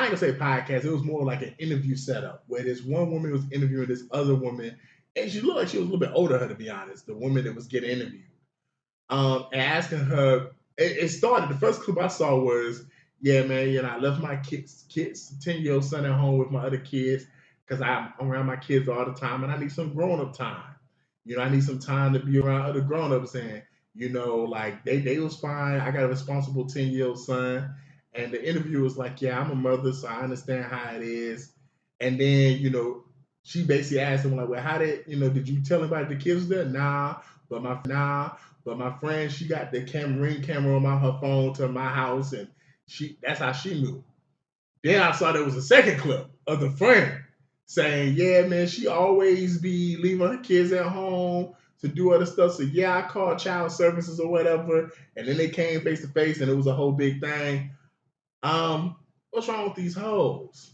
I ain't gonna say podcast. It was more like an interview setup where this one woman was interviewing this other woman, and she looked like she was a little bit older than her, to be honest. The woman that was getting interviewed, and asking her. It started. The first clip I saw was, "Yeah, man, I left my kids, 10-year-old son at home with my other kids because I'm around my kids all the time, and I need some grown up time. I need some time to be around other grown ups, and like they was fine. I got a responsible 10-year-old son." And the interviewer was like, "Yeah, I'm a mother, so I understand how it is." And then, she basically asked him like, "Well, how did you tell anybody the kids was there?" But my friend, she got the ring camera on her phone to my house, and that's how she knew. Then I saw there was a second clip of the friend saying, "Yeah, man, she always be leaving her kids at home to do other stuff. So yeah, I called child services or whatever." And then they came face to face, and it was a whole big thing. What's wrong with these hoes?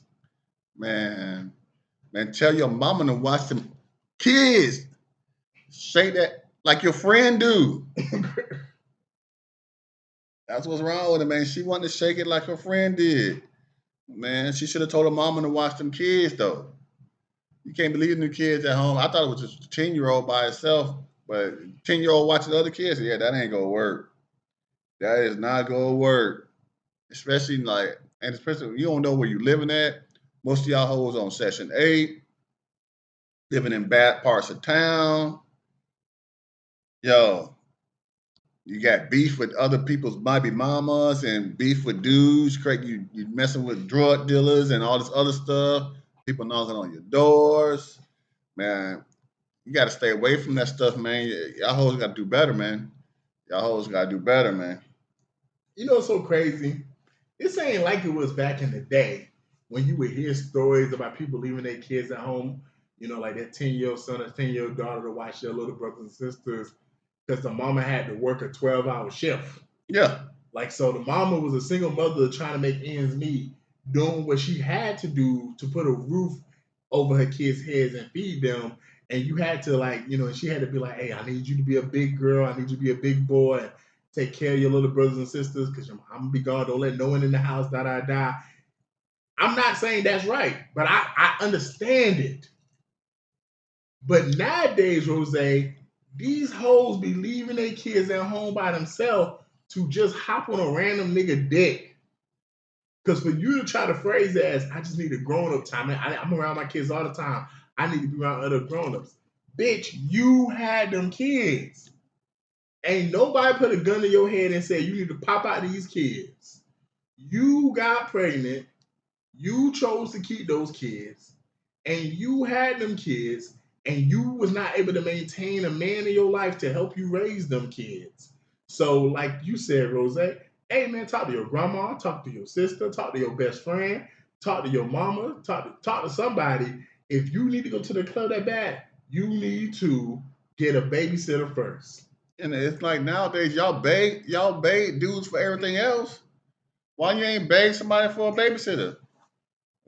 Man, tell your mama to watch them kids. Say that like your friend do. That's what's wrong with it, man. She wanted to shake it like her friend did. Man, she should have told her mama to watch them kids, though. You can't be leaving the kids at home. I thought it was just a 10-year-old by itself, but 10-year-old watching the other kids, yeah, that ain't gonna work. That is not gonna work. Especially when you don't know where you're living at. Most of y'all hoes on Section 8, living in bad parts of town. Yo, you got beef with other people's baby mamas and beef with dudes. Craig, you messing with drug dealers and all this other stuff. People knocking on your doors. Man, you got to stay away from that stuff, man. Y'all hoes got to do better, man. Y'all hoes got to do better, man. It's so crazy. This ain't like it was back in the day when you would hear stories about people leaving their kids at home, like that 10-year-old son or 10-year-old daughter to watch their little brothers and sisters because the mama had to work a 12-hour shift. Yeah. Like, so the mama was a single mother trying to make ends meet, doing what she had to do to put a roof over her kids' heads and feed them. And you had to she had to be like, "Hey, I need you to be a big girl. I need you to be a big boy. And take care of your little brothers and sisters because I'm going to be gone. Don't let no one in the house, da. I'm not saying that's right, but I understand it. But nowadays, Rose, these hoes be leaving their kids at home by themselves to just hop on a random nigga dick. Because for you to try to phrase it as, "I just need a grown-up time. I'm around my kids all the time. I need to be around other grown-ups." Bitch, you had them kids. Ain't nobody put a gun to your head and said you need to pop out these kids. You got pregnant. You chose to keep those kids. And you had them kids. And you was not able to maintain a man in your life to help you raise them kids. So, like you said, Rose, hey man, talk to your grandma, talk to your sister, talk to your best friend, talk to your mama, talk to somebody. If you need to go to the club that bad, you need to get a babysitter first. And it's like nowadays y'all beg dudes for everything else. Why you ain't beg somebody for a babysitter?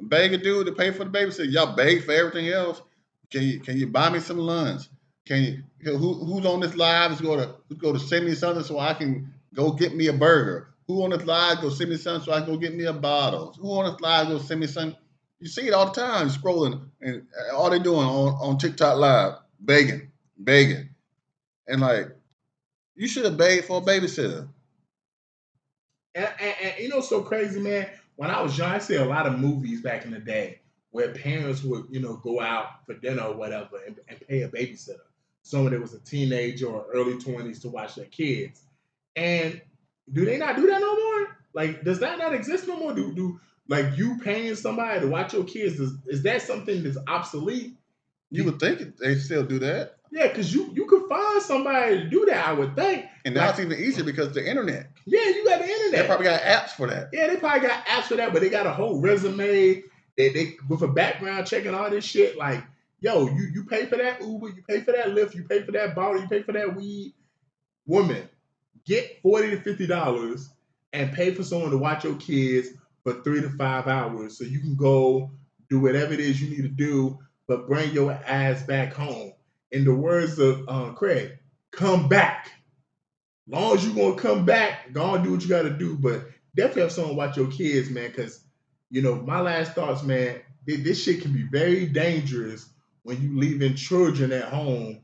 Beg a dude to pay for the babysitter. Y'all beg for everything else. Can you buy me some lunch? Can you who's on this live is go to send me something so I can go get me a burger? Who on this live go send me something so I can go get me a bottle? Who on this live go send me something? You see it all the time, scrolling, and all they doing on TikTok live, begging. And like, you should have begged for a babysitter. And so crazy, man. When I was young, I see a lot of movies back in the day where parents would, go out for dinner or whatever and pay a babysitter. Someone that was a teenager or early 20s to watch their kids. And do they not do that no more? Like, does that not exist no more? Do like you paying somebody to watch your kids? Is that something that's obsolete? You would think they still do that. Yeah, because you could find somebody to do that, I would think. And now it's even easier because the internet. Yeah, you got the internet. They probably got apps for that. Yeah, they probably got apps for that, but they got a whole resume. They with a background check and all this shit. Like, yo, you pay for that Uber, you pay for that Lyft, you pay for that bottle, you pay for that weed. Woman, get $40 to $50 and pay for someone to watch your kids for 3 to 5 hours so you can go do whatever it is you need to do, but bring your ass back home. In the words of Craig, come back. Long as you're going to come back, go and do what you got to do, but definitely have someone watch your kids, man, because My last thoughts, man. This shit can be very dangerous when you leaving children at home